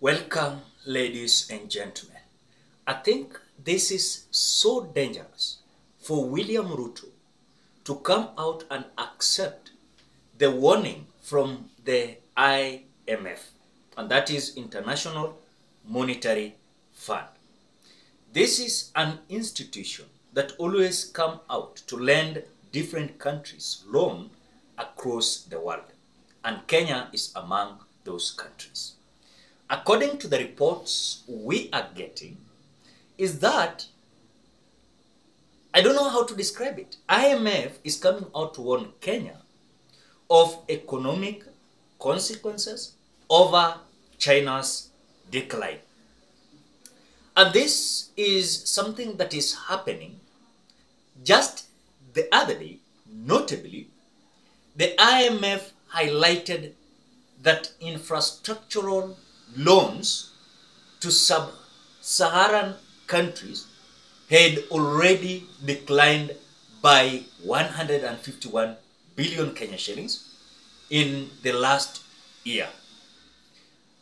Welcome, ladies and gentlemen. I think this is so dangerous for William Ruto to come out and accept the warning from the IMF, and that is International Monetary Fund. This is an institution that always come out to lend different countries loan across the world, and Kenya is among those countries. According to the reports we are getting, is that, I don't know how to describe it. IMF is coming out to warn Kenya of economic consequences over China's decline. And this is something that is happening just the other day. Notably, the IMF highlighted that infrastructural loans to sub-Saharan countries had already declined by 151 billion Kenya shillings in the last year.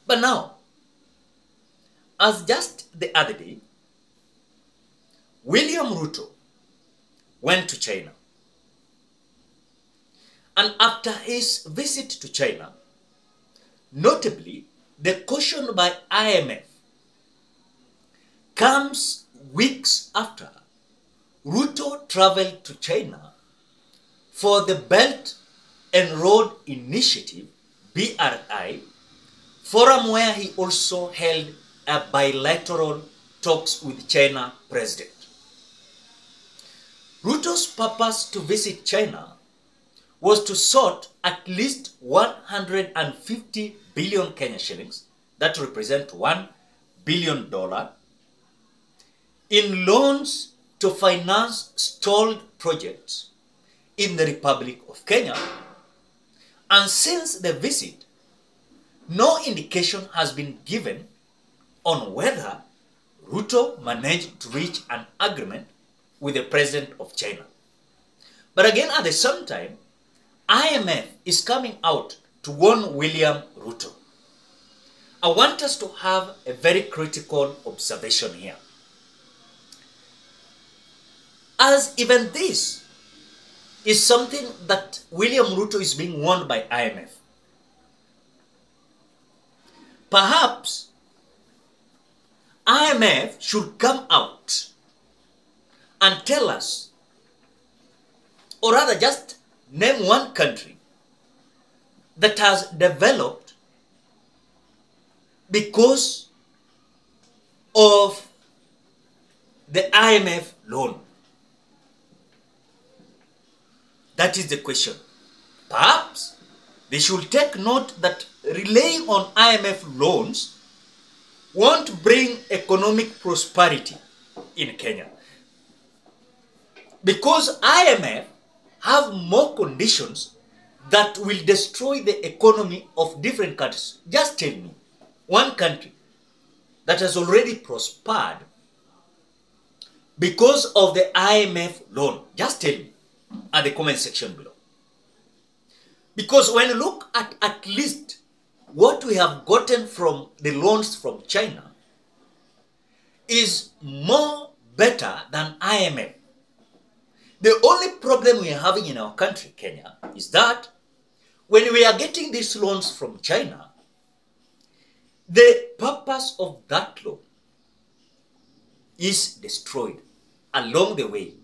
But now, as just the other day, William Ruto went to China. And after his visit to China, notably, the caution by IMF comes weeks after Ruto traveled to China for the Belt and Road Initiative, BRI, forum where he also held a bilateral talks with China president. Ruto's purpose to visit China was to sort at least 150 billion Kenya shillings, that represent $1 billion, in loans to finance stalled projects in the Republic of Kenya. And since the visit, no indication has been given on whether Ruto managed to reach an agreement with the president of China. But again, at the same time, IMF is coming out to warn William Ruto. I want us to have a very critical observation here. As even this is something that William Ruto is being warned by IMF. Perhaps IMF should come out and tell us, or rather just name one country that has developed because of the IMF loan. That is the question. Perhaps they should take note that relying on IMF loans won't bring economic prosperity in Kenya, because IMF have more conditions that will destroy the economy of different countries. Just tell me one country that has already prospered because of the IMF loan. Just tell me at the comment section below. Because when you look at least what we have gotten from the loans from China is more better than IMF. The only problem we are having in our country, Kenya, is that when we are getting these loans from China, the purpose of that loan is destroyed along the way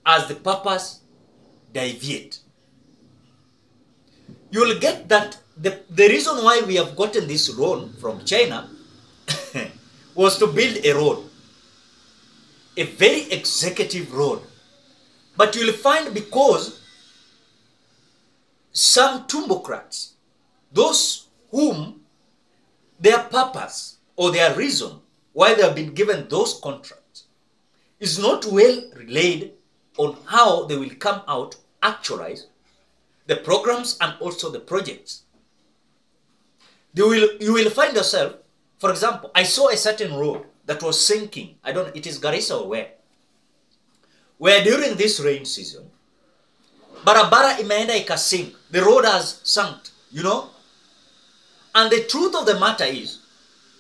as the purpose deviates. You will get that the reason why we have gotten this loan from China was to build a road, a very executive road. But you'll find because some tumbocrats, those whom their purpose or their reason why they have been given those contracts is not well relayed on how they will come out, actualize the programs and also the projects. You will find yourself, for example, I saw a certain road that was sinking. I don't know, it is Garissa or where during this rain season, barabara imeenda ikasink. The road has sunk, And the truth of the matter is,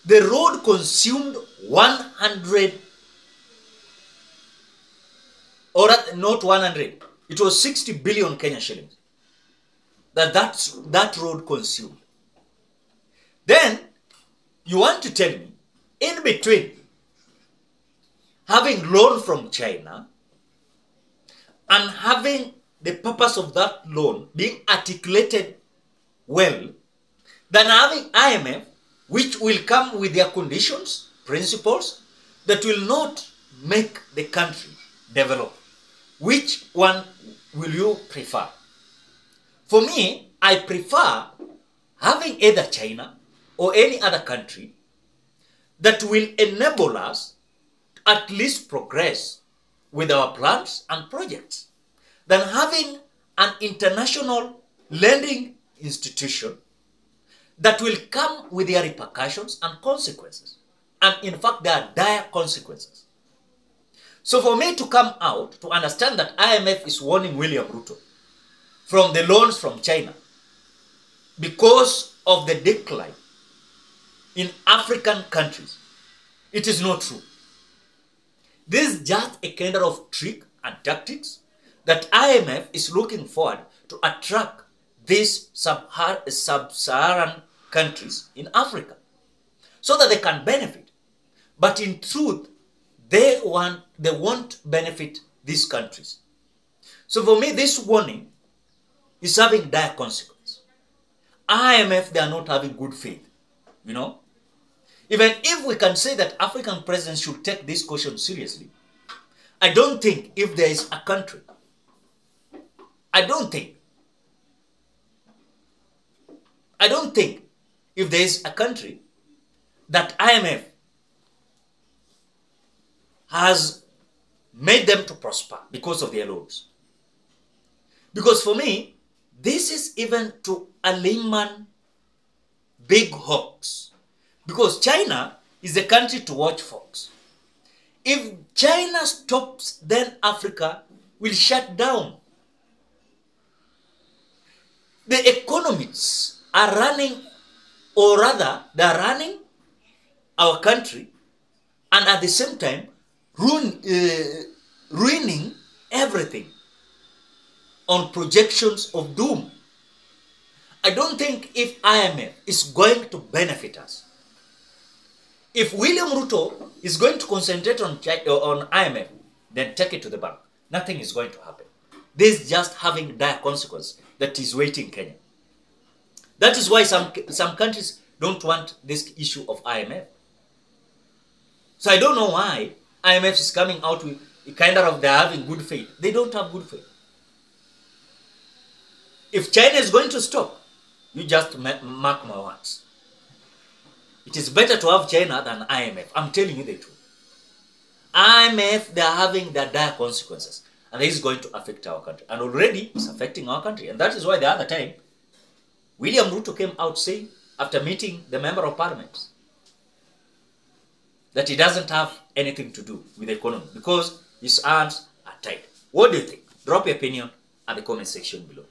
The road consumed 100, or not 100, it was 60 billion Kenya shillings that road consumed. Then you want to tell me, in between having loan from China and having the purpose of that loan being articulated well, than having IMF, which will come with their conditions, principles, that will not make the country develop. Which one will you prefer? For me, I prefer having either China or any other country that will enable us to at least progress with our plans and projects than having an international lending institution that will come with their repercussions and consequences. And in fact, there are dire consequences. So for me to come out to understand that IMF is warning William Ruto from the loans from China because of the decline in African countries, it is not true. This is just a kind of trick and tactics that IMF is looking forward to attract these sub-Saharan countries in Africa so that they can benefit. But in truth, they won't benefit these countries. So for me, this warning is having dire consequence. IMF, they are not having good faith, you know. Even if we can say that African presidents should take this caution seriously, I don't think if there is a country, I don't think if there is a country that IMF has made them to prosper because of their loans. Because for me, this is even to a layman big hoax. Because China is the country to watch, folks. If China stops, then Africa will shut down. The economists are running, or rather, they are running our country and at the same time ruining everything on projections of doom. I don't think if IMF is going to benefit us, if William Ruto is going to concentrate on IMF, then take it to the bank. Nothing is going to happen. This is just having dire consequence that is waiting Kenya. That is why some countries don't want this issue of IMF. So I don't know why IMF is coming out with kind of they're having good faith. They don't have good faith. If China is going to stop, you just mark my words. It is better to have China than IMF. I'm telling you the truth. IMF, they are having their dire consequences. And this is going to affect our country. And already it's affecting our country. And that is why the other time, William Ruto came out saying, after meeting the member of parliament, that he doesn't have anything to do with the economy because his hands are tied. What do you think? Drop your opinion at the comment section below.